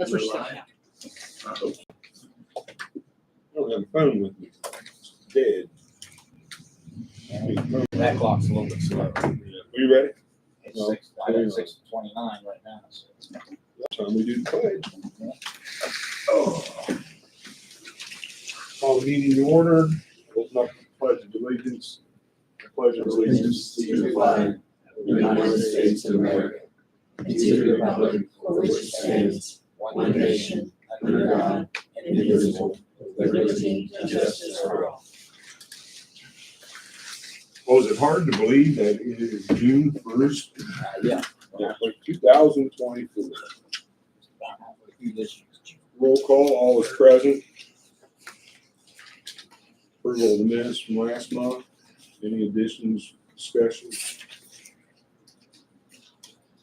That's what she said, yeah. I hope so. I don't have a phone with me. It's dead. That clock's a little bit slow. Are you ready? It's 6:29 right now. So. That's time we do the pledge. Oh. Call the meeting to order. Open up the pledge of allegiance. The pledge of allegiance to the flag of the United States of America, and to the republic for which it stands, one nation, under God, indivisible, with liberty and justice for all. Was it hard to believe that it is June 1st? Yeah. 2024. Roll call, all is present. Approval of the minutes from last month. Any additions, discussions?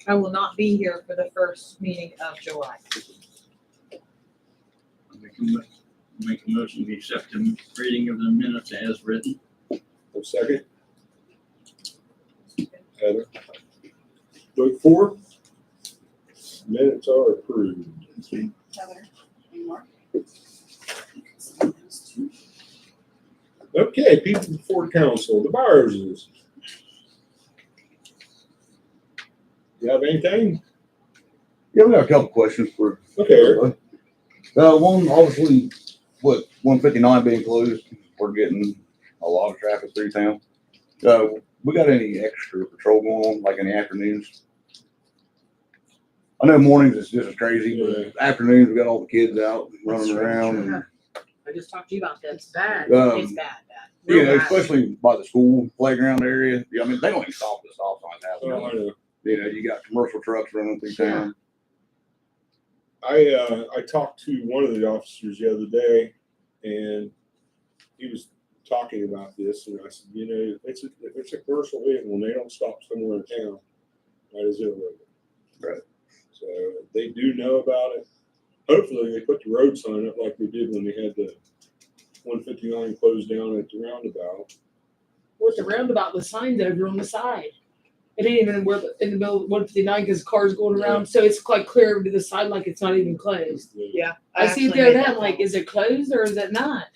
I will not be here for the first meeting of July. Make a motion to accept the reading of the minutes as written. A second? Heather? Vote for? Minutes are approved. Heather, any more? Okay, people before council, the Byerses. You have anything? Yeah, we got a couple questions for. Okay, Eric. One, obviously, with 159 being closed, we're getting a lot of traffic through town. We got any extra patrol going on, like in the afternoons? I know mornings is just as crazy, but afternoons we got all the kids out running around. And, I just talked to you about It's this. bad. It's bad. you know, Real bad. especially by the school playground area. Yeah, I mean, they don't even stop at the stop signs half the Oh, I time. know. You know, you got commercial trucks running through town. I talked to one of the officers the other day, and he was talking about this, and I said, you know, if it's a commercial vehicle and they don't stop somewhere in town, that is illegal. Right. So they do know about it. Hopefully they put the road sign up like they did when they had the 159 closed down at the roundabout. With the roundabout, the sign's over on the side. It ain't even in the middle of 159 because cars going around, so it's like clear over to the side, like it's not even closed. Yeah. I see it the other day. I'm like, is it closed or is it not?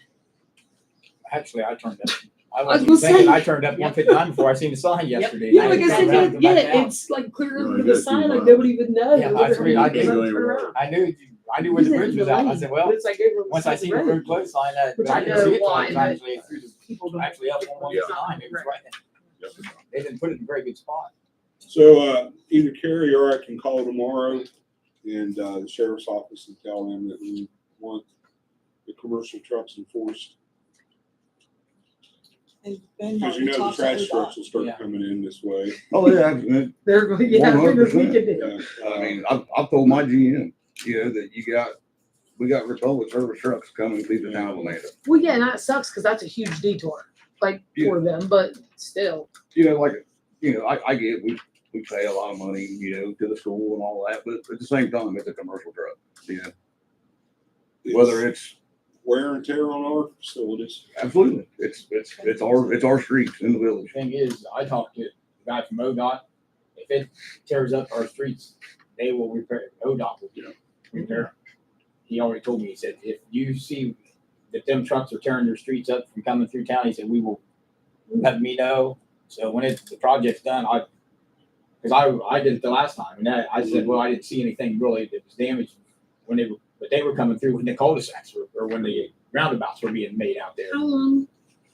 Actually, I turned up. I was wasn't gonna thinking. say- I turned up 159 before I seen the sign yesterday. Yeah, and like I turned said, around to go back out. it's like clear over You to only the got 2 side, like miles. nobody would know. Yeah, that's Literally, right. I you did. can't turn around. I knew where the bridge was at. I said, well, But it's like over on the once I side of seen the the road. road closed sign, that Which I I didn't know see it till why, I was but actually through People don't. actually up on 159. It was right. They didn't put it in a very good spot. So either Carrie or I can call tomorrow, and the sheriff's office and tell them that we want the commercial trucks enforced. And Ben Because you know the talks to trash ODOT. trucks will start Yeah. coming in this way. Oh, yeah. And They're going, yeah, I figured we 100%. could do. Yeah. I mean, I've told my GM, you know, that we got Republic service trucks coming through the town of Atlanta. Well, yeah, and that sucks because that's a huge detour, like for them, but still. You know, like, you know, I get, we pay a lot of money, you know, to the school and all that, but at the same time, it's a commercial truck, you know, whether it's, Wear and tear on our facilities. absolutely, it's our streets in the village. The thing is, I talked to the guy from ODOT. If it tears up our streets, they will repair it. ODOT will repair them. He already told me, he said, if you see that them trucks are tearing your streets up from coming through town, he said, we will let me know. So when the project's done, because I did it the last time, and I said, well, I didn't see anything really that was damaged but they were coming through when the cul-de-sacs or when the roundabouts were being made out there. How long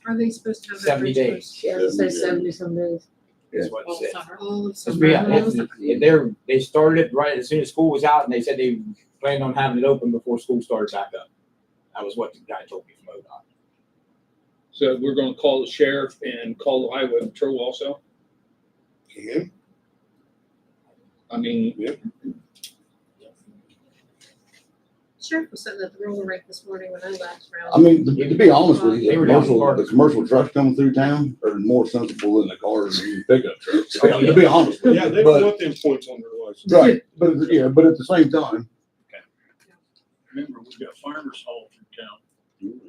are they supposed to have that 70 bridge days. closed? Yeah, it says 70 some days. Is what it All said. summer. All of So, summer. yeah, they started it right as soon as school was out, and they said they planned on having it open before school started back up. That was what the guy told me from ODOT. So we're gonna call the sheriff and call the highway patrol also. Can? I mean, Yep. Sheriff was sitting at the roller rink this morning when I left around. I mean, to be honest with you, They were down the commercial trucks coming through town are more sensible than the cars and pickup trucks, to be honest with you. Yeah, they But- don't want them points on their license. Right, but at the same time, remember, we've got farmers haul through town.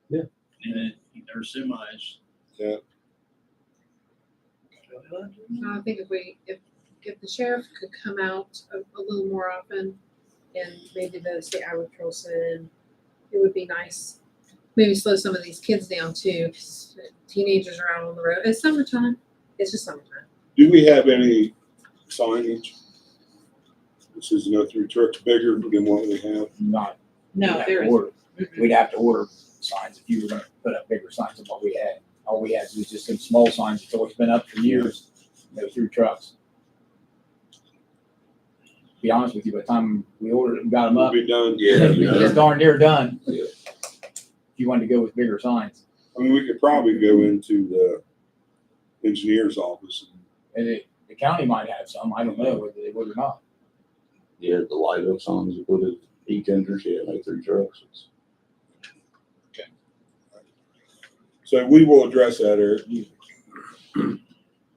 Yeah. And their semis. Yeah. I think if the sheriff could come out a little more often and maybe the state highway patrol said it would be nice, maybe slow some of these kids down too, 'cause teenagers are out on the road. It's summertime. It's just summertime. Do we have any signage? This is no through trucks bigger than what we have. Not. No, we'd have there to is. order- We'd have to order signs if you were gonna put up bigger signs than what we had. All we had was just some small signs. It's always been up for years, no through trucks. To be honest with you, by the time we ordered and got them We'll up, be done. it's darn near done. Yeah. If you wanted to go with bigger signs. I mean, we could probably go into the engineer's office. And the county might have some, I don't know whether they would or not. Yeah, the light up signs, you put it, e-tenders, yeah, like 3 trucks. It's- So we will address that, Eric.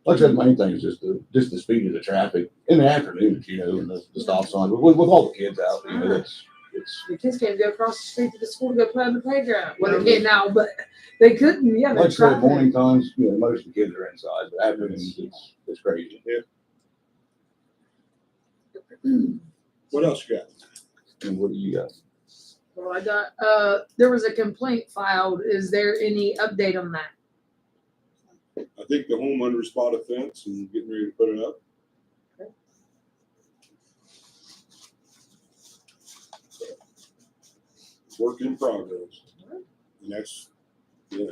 Like I said, the main thing is just the speed of the traffic in the afternoons, you know, and the stop signs, with all the kids out, you know, it's, The kids can't go across the street to the school to go play on the playground. Well, they can now, but they couldn't, yeah, like they're I said, trying. morning times, you know, most of the kids are inside, but afternoons, it's crazy. What else you got? And what do you got? Well, I got, there was a complaint filed. Is there any update on that? I think the homeowner spotted a fence and getting ready to put it up. Work in progress. And that's, yeah.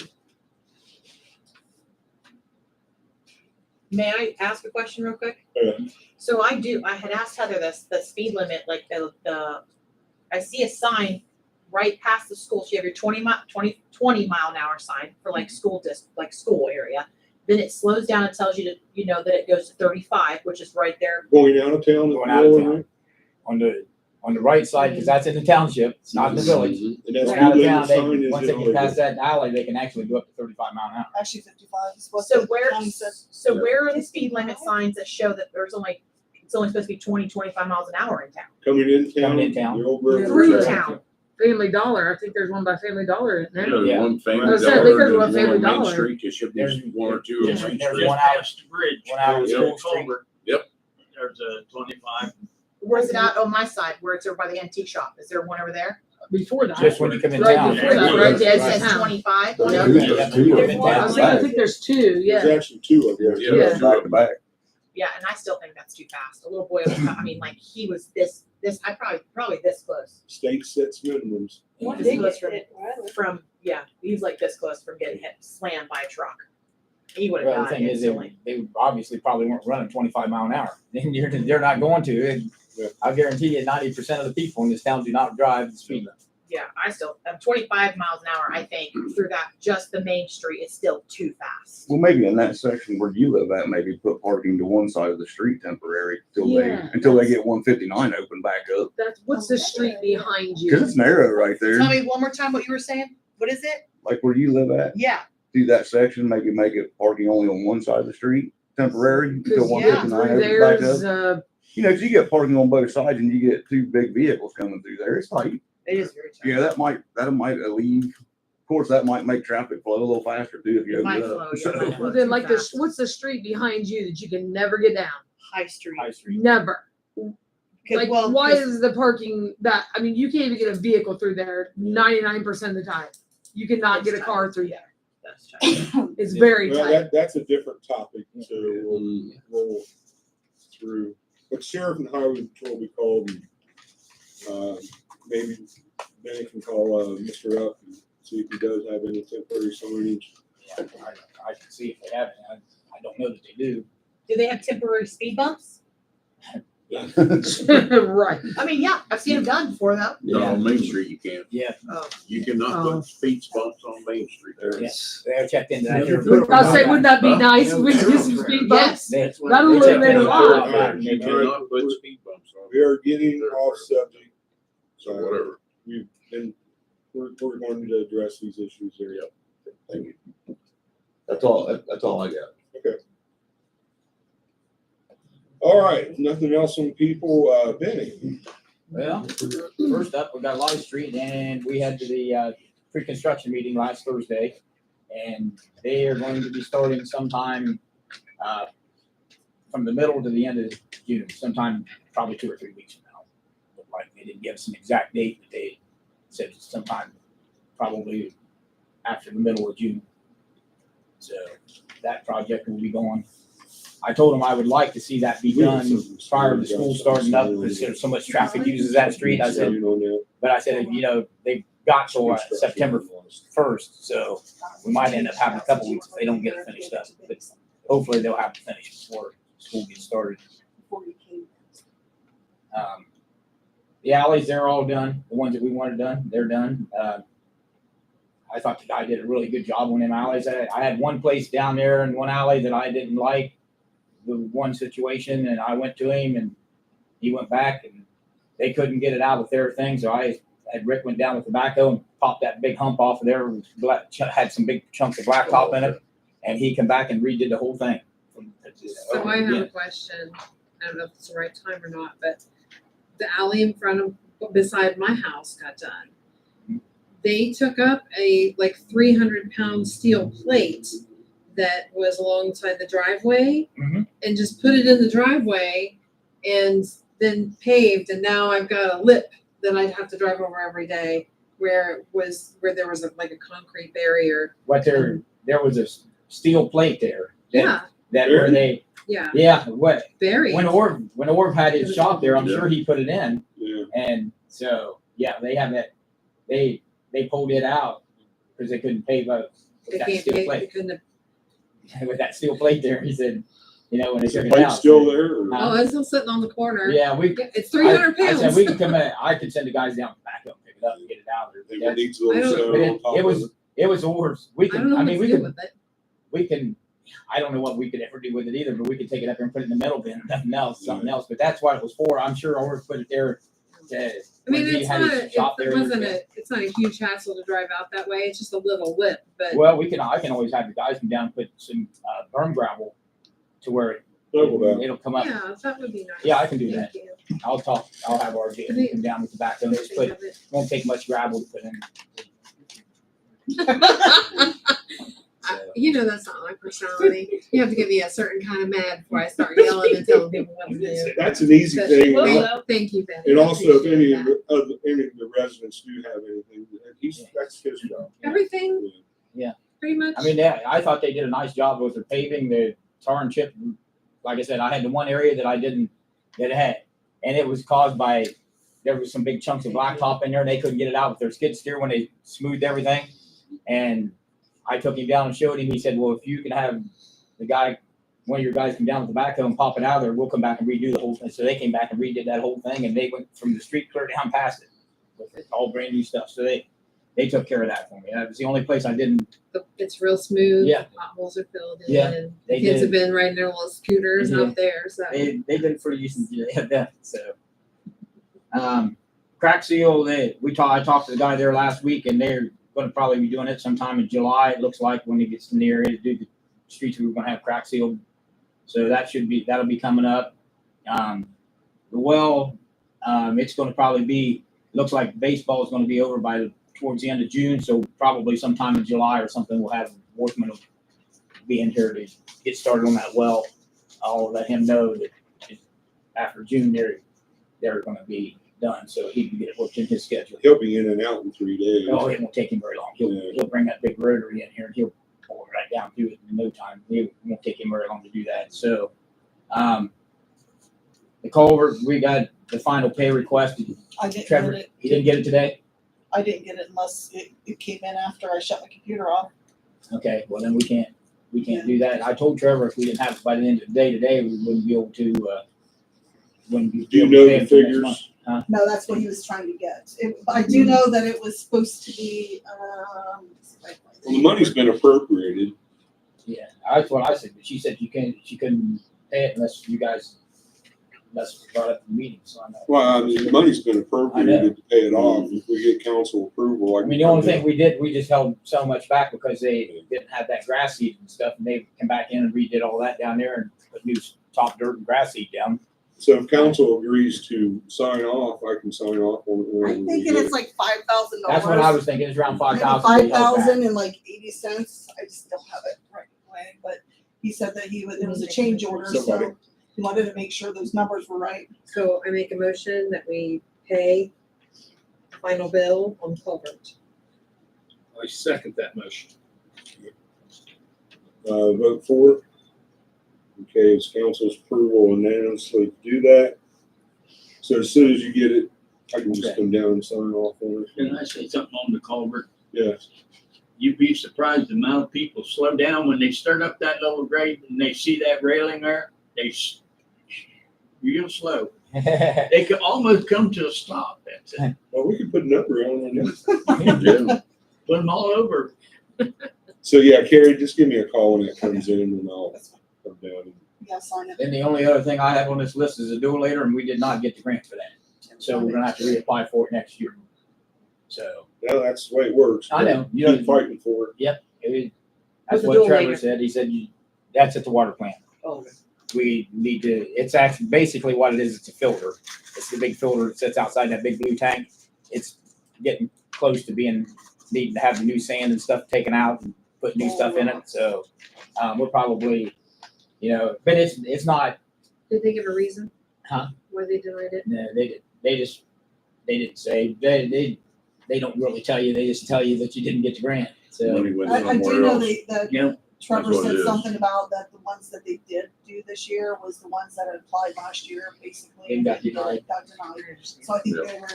May I ask a question real quick? Yeah. So I had asked Heather this, the speed limit, like I see a sign right past the school. So you have your 20 mile an hour sign for like school like school area. Then it slows down and tells you to, you know, that it goes to 35, which is right there. Going out of town. Going out of town. On the right side, because that's in the township, it's not in the village. And that's Going out of legal town, sign they, is once they in get past order. that alley, they can actually go up to 35 mile an hour. Actually 55 is what So the where, county said. so where are the speed limit signs that show that it's only supposed to be 20, 25 miles an hour in town? Coming in town. Coming in town. the old railroad Through track. town. Family Dollar. I think there's one by Family Dollar in there. Yeah. One family I was saying, I think there's dollar, one there's Family one on Main Dollar. Street, there should There's- be one or two. there's- on Main there's Street. one out- Past the bridge. one out of Yep. School Street. Culvert. Yep. There's a 25. Where's it out on my side, where it's over by the antique shop? Is there one over there? Before that. Just when you come in Right town. before that, Yeah. right It dead says town. 25. There's Yeah. two- Yeah. there's two of Yeah. them. I think there's two, There's yeah. actually two of them. Yeah. Back to back. Yeah, and I still think that's too fast. A little boy was, I mean, like, he was I probably this close. State sets minimums. This close from, yeah, he's like this close from getting hit, slammed by a truck. He would have Well, the died thing is, instantly. they obviously probably weren't running 25 mile an hour. And they're not going to. And Yeah. I guarantee you 90% of the people in this town do not drive the speed limit. Yeah, I still, 25 miles an hour, I think, through that, just the main street is still too fast. Well, maybe in that section where you live at, maybe put parking to one side of the street temporary Yeah, until they get 159 open back up. That's, what's the street behind Cause you? it's narrow right there, Tell me one more time what you were saying. What is it? like where you live at. Yeah, Do that section, maybe make it parking only on one side of the street temporary until Cause one yeah, fifty-nine through opens back there's, up. You know, 'cause you get parking on both sides and you get two big vehicles coming through there. It's tight. it is very tough. Yeah, that might alleviate. Of course, that might make traffic flow a little faster too if you It open might it flow, up. yeah, it might flow. well, then too like fast. what's the street behind you that you can never get down? High Street. High Street. Never. 'Cause, Like, well, why 'cause- is the parking that, I mean, you can't even get a vehicle through there 99% of the time. You cannot get a car through there. That's tough. It's very Well, tight. that's a different topic, so we'll roll through. But sheriff and highway patrol we called, and, maybe Benny can call, Mr. up and see if he does have any temporary signage. Yeah, I can see if they have it. I don't know that they do. Do they have temporary speed bumps? Right. I mean, yeah, I've seen them done before though. No, on Main Street you can't. Yeah, You cannot Oh. put speed bumps on Main Street. yes. They're checked into that. I'll say, wouldn't that be nice if we could get some speed bumps? Yes. That'll They checked eliminate a into lot. that. You cannot put speed bumps on. We are getting off subject, So whatever. and we're going to address these issues here. Thank you. That's all I got. All right, nothing else on people, Benny? Well, first up, we got Live Street, and we had the pre-construction meeting last Thursday, and they are going to be starting sometime from the middle to the end of June, sometime probably 2 or 3 weeks from now. Like They didn't give us an exact date, but they said sometime probably after the middle of June. So that project will be going. I told them I would like to see that be done prior to school starting up because there's so much traffic uses that street. I said, but I said, you know, they've got till September 1st, so we might end up having a couple weeks if they don't get it finished up. But hopefully they'll have to finish before school gets started. The alleys, they're all done. The ones that we wanted done, they're done. I thought the guy did a really good job on them alleys. I had one place down there in one alley that I didn't like the one situation, and I went to him and he went back and they couldn't get it out with their thing. So I had Rick went down with the backhoe and popped that big hump off of there. Had some big chunks of blacktop in it, and he come back and redid the whole thing. So I have a question. I don't know if it's the right time or not, but the alley in front of, beside my house got done. They took up a like 300-pound steel plate that was alongside the driveway Mhm. and just put it in the driveway and then paved. And now I've got a lip that I'd have to drive over every day where there was like a concrete barrier. What there was a steel plate there. Yeah, That where they, yeah, what, buried. when Orv had his shop there, I'm sure he put it in. Yeah. And so, yeah, they have that, they pulled it out because they couldn't pave up with They that can't steel pay, they plate. couldn't have. With that steel plate there, he said, you know, when they Is the took it plate out. still there? Or? Oh, it's still sitting on the corner. Yeah, Yeah, it's 300 I pounds. said, we can come in, I could send the guys down back up, pick it up and get it out of there. Think But it needs a I little don't- stone but on top it of was, it was Orv's. We I don't can, know I what mean, to we do can, with it. we can, I don't know what we could ever do with it either, but we could take it up there and put it in the metal bin, nothing else, something else. But that's what it was for. I'm sure Orv put it there to. I mean, when he it's had not, his shop there, it's not a huge hassle to drive out that way. It's just a little lip, but Well, I can always have the guys come down and put some berm gravel to where Double that. it'll come up. yeah, that would be nice. Yeah, I can do that. Thank you. I'll have RJ come down with the backhoe and just They put, have it. won't take much gravel to put in. You know, that's not my personality. You have to get me a certain kind of mad before I start yelling and telling people what to do. That's an easy But thing. thank you, Betty. And I also, if appreciate any that. of the residents do have anything, that's his job. Everything. Yeah. Pretty much. I mean, yeah, I thought they did a nice job with their paving, the tar and chip. Like I said, I had the one area that and it was caused by, there was some big chunks of blacktop in there and they couldn't get it out with their skid steer when they smoothed everything. And I took him down and showed him, he said, well, if you can have one of your guys come down with the backhoe and pop it out of there, we'll come back and redo the whole thing. So they came back and redid that whole thing and they went from the street clear down past it with all brand new stuff. So they took care of that for me. That was the only place I didn't. It's real smooth. Yeah. Potholes are filled in. Yeah, And they kids did. have been riding their little scooters They did. out there. So They did it for you since you had that. So, crack seal. I talked to the guy there last week, and they're going to probably be doing it sometime in July. It looks like when it gets in the area to do the streets, we were going to have crack sealed. So that'll be coming up. The well, it's going to probably be. Looks like baseball is going to be over towards the end of June. So probably sometime in July or something, we'll have workmen will be in here to get started on that well. I'll let him know that after June they're going to be done, so he can get it worked in his schedule. He'll be in and out in 3 days. Oh, it won't take him very long. He'll bring that big rotary in here and he'll pull it right down through it in no time. It won't take him very long to do that. So, the culvert, we got the final pay request. I didn't Trevor, get it. he didn't get it today? I didn't get it unless it came in after I shut my computer off. Okay, well then we can't do that. I told Trevor if we didn't have it by the end of the day today, we wouldn't be able to, Do you know the figures? No, that's what he was trying to get. I do know that it was supposed to be, Well, the money's been appropriated. Yeah, that's what I said, but she said she couldn't pay it unless brought up in the meeting, so I know. Well, I mean, the money's been appropriated to pay it off. If we get council approval, I mean, the only thing we did, we just held so much back because they didn't have that grass seed and stuff, and they came back in and redid all that down there and put new top dirt and grass seed down. So if council agrees to sign off, I can sign off on. I'm thinking it's like $5,000. That's what I was thinking, it's around 5,000. $5,000 and like 80 cents. I just don't have it right away, but he said that it was a change order, so Somebody. he wanted to make sure those numbers were right. So I make a motion that we pay final bill on culvert. I second that motion. Vote for. Okay, it's council's approval unanimously to do that. So as soon as you get it, I can just come down and sign off on it. Can I say something on the culvert? Yes. You'd be surprised the amount of people slow down when they start up that little grade and they see that railing there. Real slow. They could almost come to a stop. That's it. Well, we can put a number on it. Put them all over. So yeah, Carrie, just give me a call when that comes in and I'll come down. and- Yeah, sign it. Then the only other thing I have on this list is a dualator, and we did not get the grant for that. So we're gonna have to reapply for it next year. So, Well, that's the way it works. I know, you Keep know, fighting for it. that's What's the what Trevor dualator? said. He said, that's at the water plant. Oh, We need to, it's actually basically what it is, it's a filter. It's the big filter that sits outside that big blue tank. It's getting close to needing to have the new sand and stuff taken out and put new stuff in it, so, we're probably, but it's not, Did they give a reason? Huh? Why they denied it? no, they didn't say, they don't really tell you, they just tell you that you didn't get the grant, so. Money went I do somewhere know else. that Yeah. Trevor That's what it said is. something about that the ones that they did do this year was the ones that had applied last year, basically. And got denied. Got denied. So I think Yeah. they were.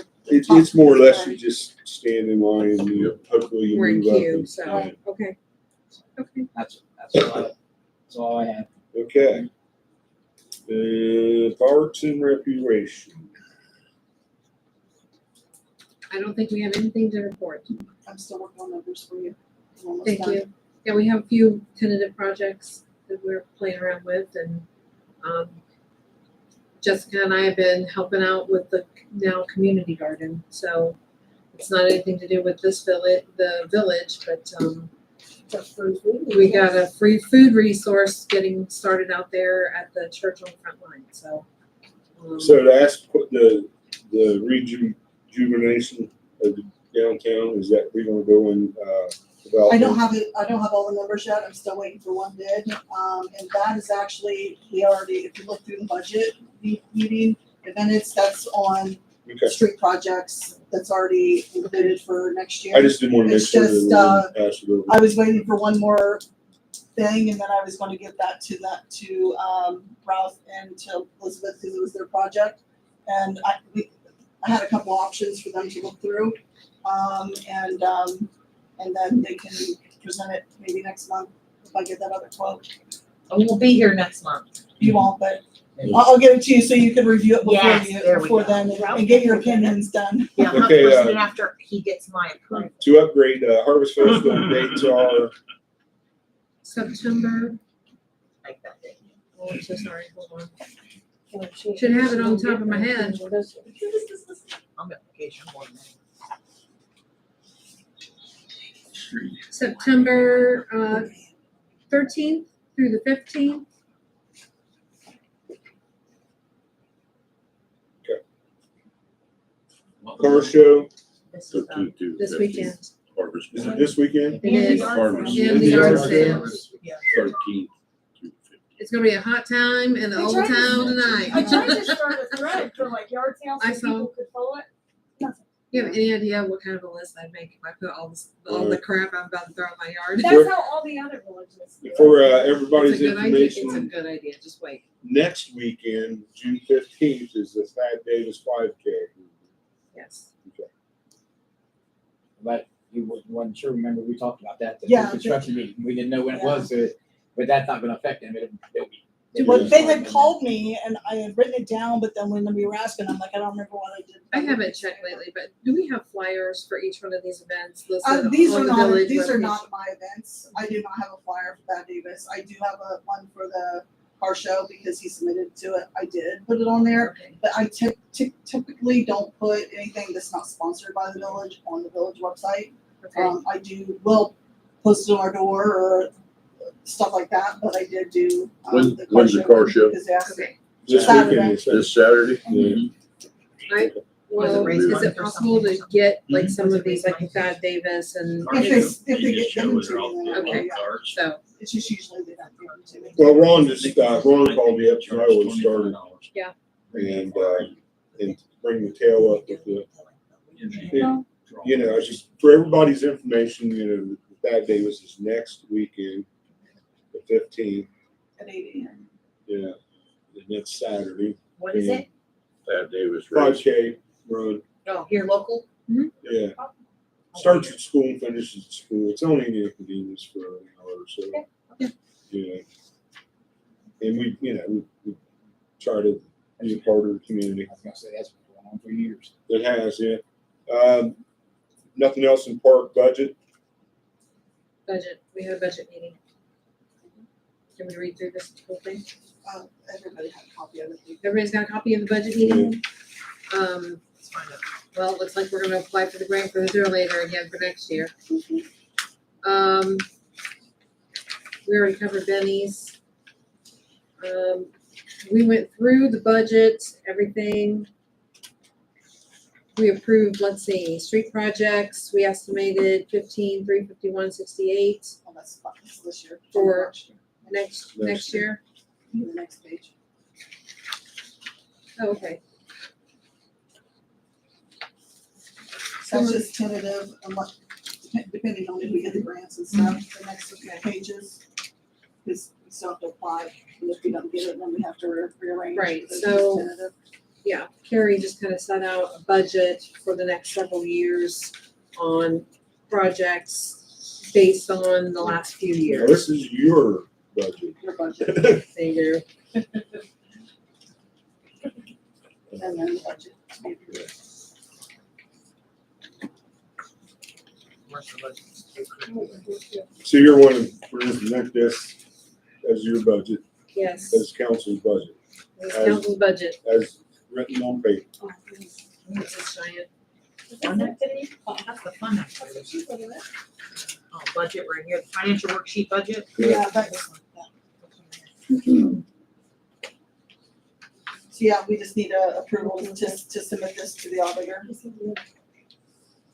It's more or less you just stand in line and hopefully you We're in move up. queue, and- so, yeah. okay. Okay. That's all I have. Okay. Parks and Recreation. I don't think we have anything to report. I'm still working on numbers for you. I'm almost Thank done. you. Yeah, we have a few tentative projects that we're playing around with, and Jessica and I have been helping out with the now community garden. So it's not anything to do with this village, the village, but we got a free food resource getting started out there at the church on the front line. So. So to ask, put the rejuvenation of the downtown, is that we're gonna go and, develop? I don't have it, I don't have all the numbers yet, I'm still waiting for one bid, and that is actually, we already, if you look through the budget meeting, and then that's on Okay, street projects, that's already included for next year. I just didn't wanna make It's sure just, that we didn't pass it over. I was waiting for one more thing, and then I was gonna give that to Ralph and to Elizabeth, because it was their project. And I had a couple options for them to look through, and then they can present it maybe next month, if I get that other quote. And we'll be here next month. You won't, but I'll give it to you so you can review it Yes, there we before go. then, and get your opinions done. Yeah, Okay, 100% after he gets my approval. To upgrade, Harvest Festival dates are, September, Like that day. oh, I'm so sorry, hold on. Should have it on top of my head. I'm on vacation more than that. September 13th through the 15th. car show, This is, This weekend. Harvest. is it this weekend? It is. Harvest. And the yard sales. 13th through 15th. It's gonna be a hot time in the I old tried to- town tonight. I tried to start a thread for like yard sales I so saw. people could follow it. Nothing. You have any idea what kind of a list I'd make if I put all the crap I'm about to throw in my yard? That's how all the other villages do it. For everybody's It's a good idea. It's a information, good idea. Just wait. next weekend, June 15th, is the Thad Davis 5K. Yes. But you wasn't sure, remember, we talked about that, the Yeah, construction meeting, we didn't know when it was, but that's not gonna affect them, it'll be. Well, they had called me and I had written it down, but then when we were asking, I'm like, I don't remember what I did. I haven't checked lately, but do we have flyers for each one of these events listed These on are the not, village these are webpage? not my events. I do not have a flyer for Thad Davis. I do have one for the car show because he submitted to it. I did put it on there, Okay. but I typically don't put anything that's not sponsored by the village on the village website. Okay. Will post it on our door or stuff like that, but I did do. When's the car show? Because they asked Okay. This Saturday. weekend, you said? This Saturday? Yeah. Well, raise is money it for possible to something? get like Mhm. some of these, like the Thad Davis and, If they You get just show them it to off me, the then Okay. yeah. cards. so, It's just usually they don't give them to me. Well, Ron called me up, so I always started. Yeah. And, and bring the tail up with the, you know, it's just for everybody's information, you know, that day was this next weekend, the 15th, At 8 AM. yeah, and it's Saturday. What is it? That day was raised. 5K run, Oh, here local? yeah. Starts at school and finishes at school. It's only an inconvenience for an hour or so. Okay. Yeah. And we, you know, we try to be a part of the community. I was gonna say, that's been going on for years. It has, yeah. Nothing else in park budget? Budget, we had a budget meeting. Can we read through this whole thing? Everybody had a copy of it. Everybody's got a copy of the budget meeting? Let's find out. Well, it looks like we're gonna apply for the grant for the Duralator again for next year. We already covered Benny's. We went through the budget, everything. We approved, let's see, street projects, we estimated 15,351.68 Oh, that's this year. For- Next next year. The next page. Oh, okay. So it's just tentative, depending on if we get the grants and stuff, the next pages. Because we still have to apply, and if we don't get it, then we have to rearrange. Right, But it's so- just tentative. Yeah, Carrie just kind of set out a budget for the next several years on projects based on the last few Now, years. this is your budget. Your budget, They do. and then the budget. So you're wanting for instance, this as your budget, Yes, as council's budget, this council's budget. as written on paper. This is giant. Fund activity? Oh, that's the fund activity. Oh, budget right here, the financial worksheet budget. Yeah, that's, so yeah, we just need a approval to submit this to the auditor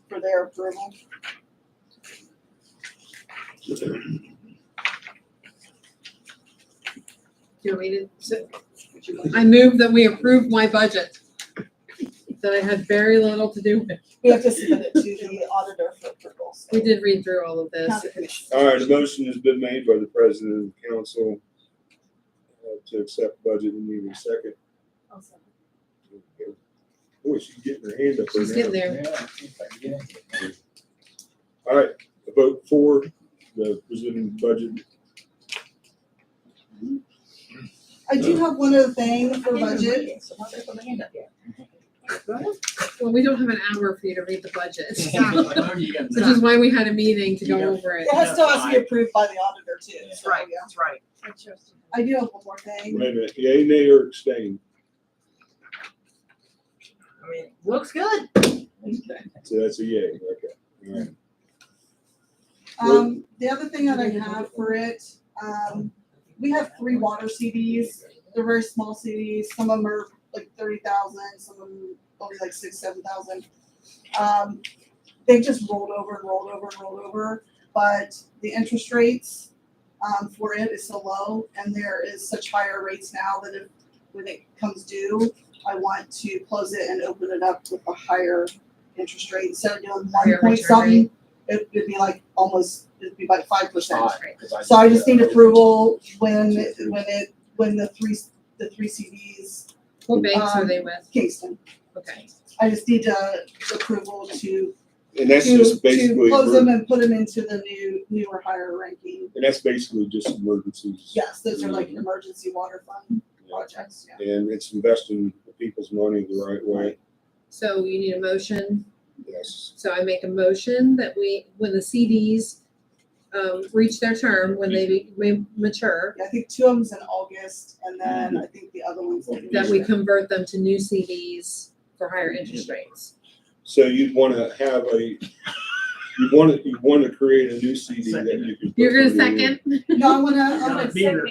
for their approval. Do you want me to, I move that we approve my budget. That I had very little to do with. We have to submit it to the auditor for approval. So. We did read through all of this. County commission. All right, a motion has been made by the president of the council to accept budget and need a second. Boy, she's getting her hand up there She's now. getting there. Yeah, if I can get into it. All right, a vote for the presented budget. I do have one other thing for budget. So why don't they put my hand up yet? Well, we don't have an hour for you to read the budget. You got Which is why we had a meeting to go Yeah. over it. It has still has to be approved by the auditor too. That's So, right, yeah. that's right. I do have one more thing. Wait a minute, yea, nay, or abstain? I mean, looks good. So that's a yea, okay. All right. The other thing that I have for it, we have 3 water CDs. They're very small CDs. Some of them are like 30,000, some of them only like 6,000-7,000. They've just rolled over and rolled over and rolled over, but the interest rates for it is so low, and there is such higher rates now that when it comes due, I want to close it and open it up with a higher interest rate. Instead of doing Higher 1 point return something, it'd be like it'd be like 5%. Fine, 'cause So I just did, need approval when the three CDs, What banks are they with? Kingston. Okay. I just need approval to And that's just basically, close them and put them into the newer higher ranking. and that's basically just emergencies. Yes, those are like emergency water fund Yeah. projects, yeah. And it's investing the people's money the right way, So you need a motion. yes. So I make a motion that when the CDs reach their term, when they mature, Yeah, I think 2 of them's in August, and then I think the other one's in that we convert them to new CDs for higher interest rates. So you'd wanna have you wanna create a new CD that you can. put You're gonna money in. second? No, I'm gonna Beaver.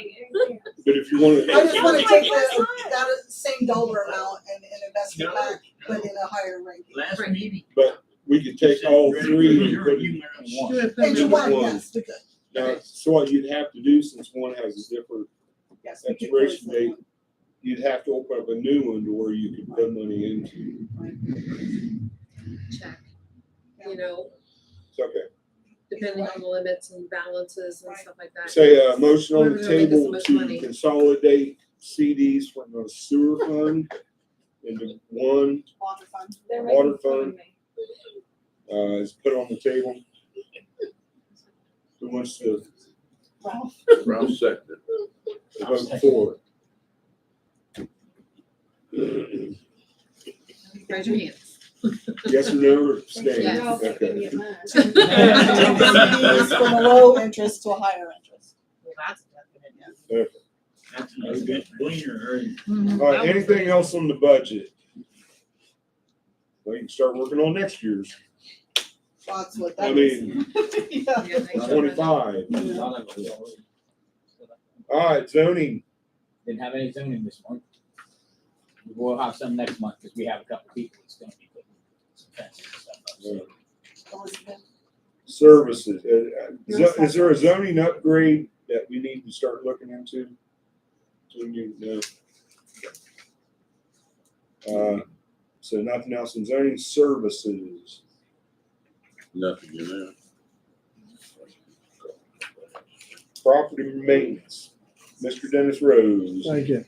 But if you wanna. I just wanna take that same dollar amount and invest it back, but in a higher ranking. Last Right. meeting. But we could take all 3 and put it. You went on one. Do it for And you the- want, One. yes, we could, Now, so what you'd have to do, since one has a different yes. we could expiration close that date, one. you'd have to open up a new one to where you could put money into. Check. You know, It's okay. depending on the limits and balances and stuff like that. Say a motion on the Whatever gonna make us the table most to money. consolidate CDs from the sewer fund into one, Water fund. They're Water making fun of fund. me. is put on the table. Who wants to Ralph. Ralph second vote for it? Raise your hands. Yes or no or abstain? Yes. Okay. CDs from a low interest to a higher interest. Well, that's definite. That's no good gleaner, Mhm. All right, anything else on the budget? Well, you can start working on next year's, That's what I that is. mean, Yeah. Yeah, they should. 25. All right, zoning. Didn't have any zoning this month. We'll have some next month because we have a couple people that's gonna be putting some fences and stuff up. So Elizabeth. Services. Is there a zoning upgrade that we need to start looking into? Do we need to know? So nothing else in zoning services. Nothing in there. Property maintenance. Mr. Dennis Rose. Thank you.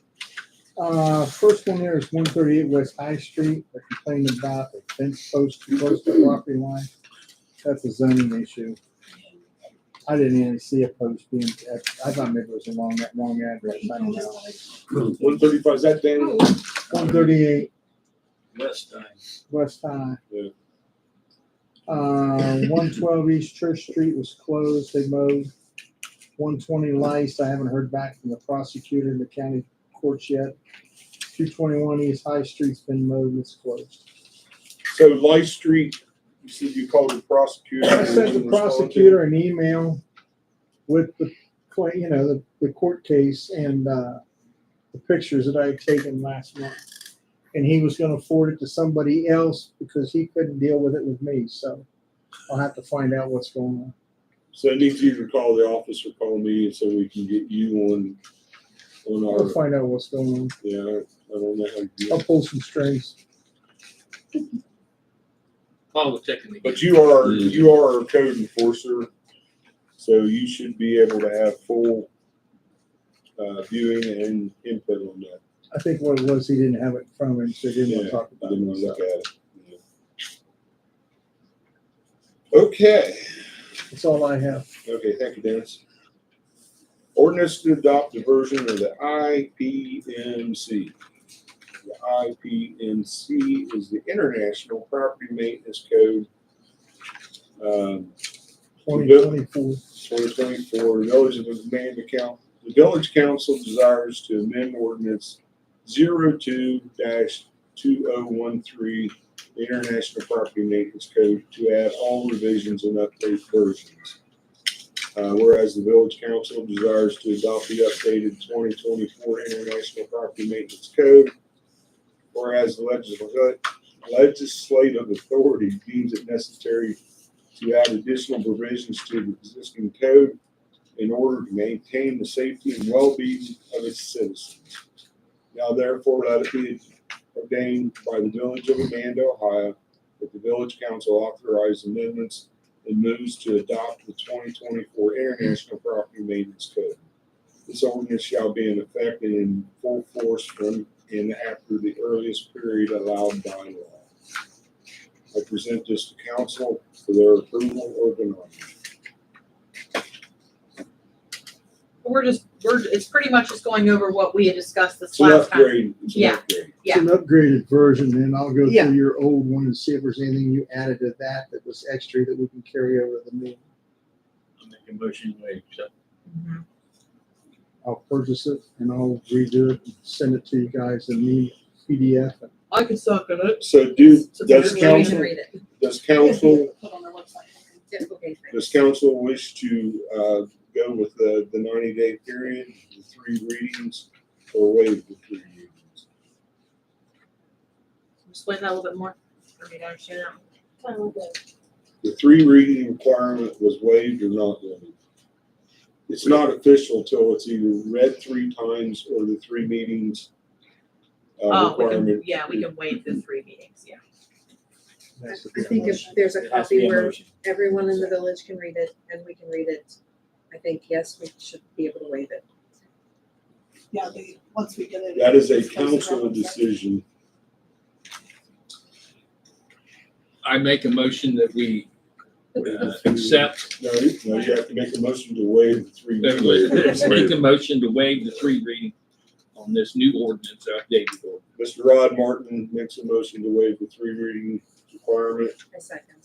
First one there is 138 West High Street. They're complaining about a fence post too close to the property line. That's a zoning issue. I didn't even see a post being, I thought maybe it was along that wrong address. I don't know. 135, is that Danny? 138 West Side. West High. Yeah. 112 East Church Street was closed. They mowed. 120 Lice, I haven't heard back from the prosecutor in the county courts yet. 221 East High Street's been mowed, it's closed. So Light Street, you said you called the prosecutor. I sent the prosecutor an email with the, the court case and, the pictures that I had taken last month. And he was gonna forward it to somebody else because he couldn't deal with it with me, so I'll have to find out what's going on. So it needs you to call the office or call me so we can get you on I'll our, find out what's going on. yeah, I don't know how to do I'll it. pull some strings. But you are a code enforcer, so you should be able to have full viewing and input on that. I think what it was, he didn't have it in front of him, so he didn't want to talk I about didn't want to it. look at it. Yeah. Okay. That's all I have. Okay, thank you, Dennis. Ordinance to adopt a version of the IPMC. The IPMC is the International Property Maintenance Code. 2024. 2024, Village of Amanda Council. The Village Council desires to amend ordinance 02-2013, the International Property Maintenance Code, to add all revisions and update versions. Whereas the Village Council desires to adopt the updated 2024 International Property Maintenance Code. Whereas the legislative authority deems it necessary to add additional provisions to the existing code in order to maintain the safety and well-being of its citizens. Now therefore, let it be ordained by the Village of Amanda, Ohio, that the Village Council authorize amendments and moves to adopt the 2024 International Property Maintenance Code. This ordinance shall be in effect and in full force from and after the earliest period allowed by law. I present this to council for their approval or denial. It's pretty much just going over what we had discussed this It's an last time. upgrade. It's an Yeah. upgrade. It's an upgraded version, and I'll go Yeah. through your old one and see if there's anything you added to that that was extra that we can carry over to the new. I'll make a motion to accept. Mhm. I'll purchase it and I'll redo it, and send it to you guys in the PDF. I can suck at it. So So does everybody council, Read it. does council, Put on their website. Yeah, okay, thanks. does council wish to, go with the 90-day period, the 3 readings, or waive the 3 readings? Explain that a little bit more for me to understand that. Kind of good. The 3 reading requirement was waived or not waived? It's not official till it's either read 3 times or the 3 meetings Oh, we can, requirement. yeah, we can waive the 3 meetings, yeah. That's I think if there's a It has to be copy a where motion. everyone in the village can read it and we can read it, I think, yes, we should be able to waive it. Yeah, once we get it. That is a it's posted council on the website. decision. I make a motion that we accept, No, you have to make a motion to waive the 3 let's make a motion to waive the 3 reading on this new ordinance, updated ordinance. Mr. Rod Martin makes a motion to waive the 3 reading requirement. I second.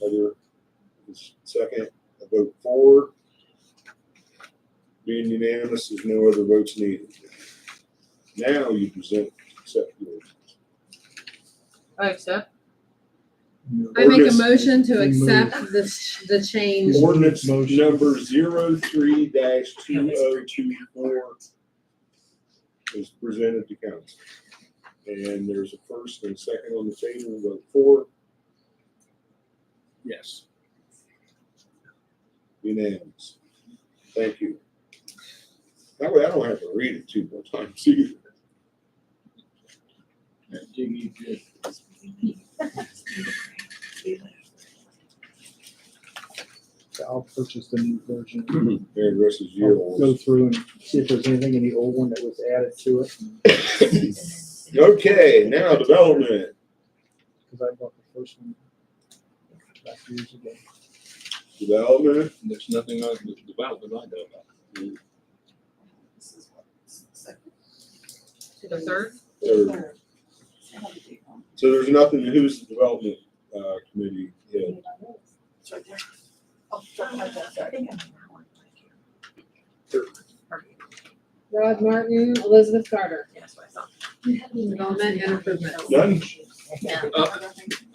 Other second, a vote for. Being unanimous, there's no other votes needed. Now you present, accept the ordinance. I accept. I make a Ordinance- motion to Remove. accept the change. Ordinance Motion. number 03-2024 is presented to council. And there's a first and second on the table, vote for, Yes. unanimous. Thank you. That way I don't have to read it 2 more times either. Jimmy, good. I'll purchase the new version. There, the rest is I'll go yours. through and see if there's anything in the old one that was added to it, Okay, now development. because I bought the first one back years ago. Development, There's nothing on the development I know about. This is what, second. To the 3rd? third. So there's nothing, who's the development, committee head? It's right there. Oh, right there. I think I'm that one. Thank you. Rod Martin, Elizabeth Carter, Yeah, that's what I thought. development and improvement. None?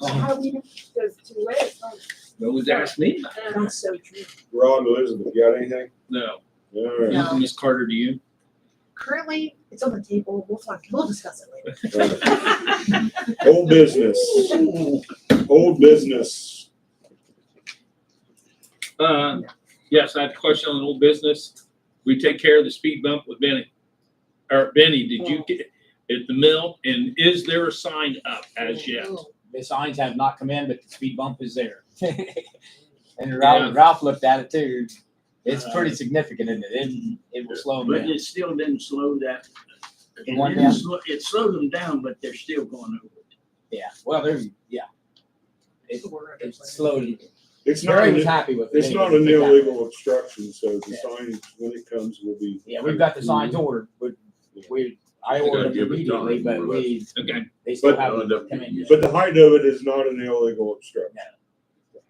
How we does 2 ways. No one's asked me. That's so true. Ron, Elizabeth, you got anything? No. All right. No. Miss Carter, do you? Currently, it's on the table. We'll discuss it later. Old business. Old business. Yes, I have a question on old business. We take care of the speed bump with Benny. Or Benny, did you get at the mill? And is there a sign up as yet? The signs have not come in, but the speed bump is there. And Yeah. Ralph looked at it too. It's pretty significant, isn't it? It will slow them But down. it still didn't slow that. It went down? It slowed them down, but they're still going over it. Yeah, well, there's, yeah. It's slowly. It's not, Jerry was an- happy with it. it's not an illegal obstruction, so the sign, when it comes, will be. Yeah, we've got the signs ordered, but I ordered them Give it time, immediately, but more or Okay. they still But- haven't come in yet. But the height of it is not an illegal obstruction.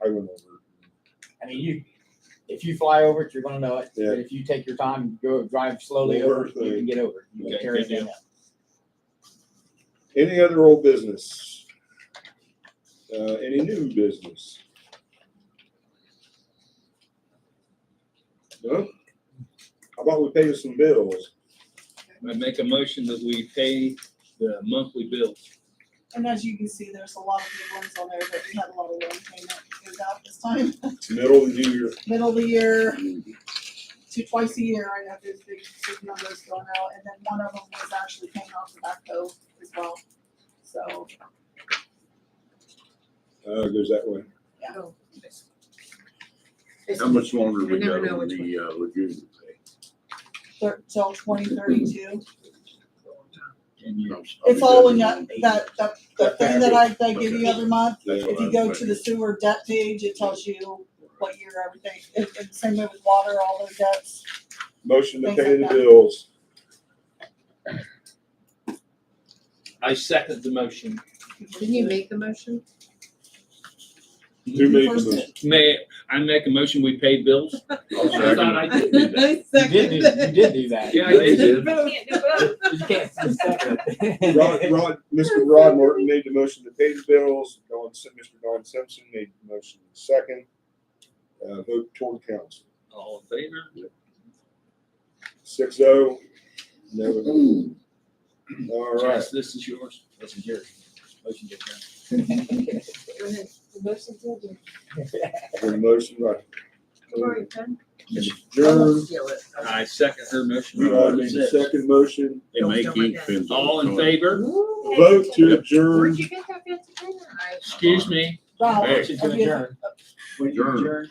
I went over it. I mean, if you fly over it, you're gonna know it. Yeah. But if you take your time, go drive slowly Well, over it, you can get over it. You can Okay, carry good it deal. down. Any other old business? Any new business? No? How about we pay some bills? I make a motion that we pay the monthly bills. And as you can see, there's a lot of big ones on there, but we had a lot of loan payment goes out this time. It's middle of the year. Middle of the year, twice a year, I know there's big numbers going out, and then one of them was actually paying off the backhoe as well. So, Goes that way. How much longer we I never got know on which the, lagoon pay? till 2032. And you It's all in that thing that I give you every month. Yeah. If you go to the sewer debt page, it tells you what year everything, it's same way with water, all their debts. Motion to Things pay like the that. bills. I second the motion. Didn't you make the motion? Who made the First motion? May I make a motion, we pay bills? I thought I did do that. You did do that. Yeah, I did. Can't do both. You can't second it. Mr. Rod Martin made the motion to pay the bills. Mr. Don Simpson made the motion second. Vote toward council. All in favor? 6-0. No. All right. Jess, this is yours. This is yours. Motion to adjourn. Go ahead. The motion's adjourned. The motion, right. I've already done. Adjourn. I second her motion. I made the second motion. They make ink pens. All in favor? Vote to adjourn. Where'd you get that fancy pen? Excuse me. Ralph, Hey. Motion to have you- adjourn. Adjourn.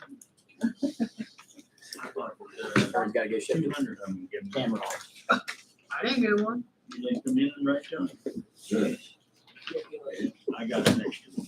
Or he's gotta go ship the camera off. I didn't get one. You didn't come in right, John? Yes. I got an extra one.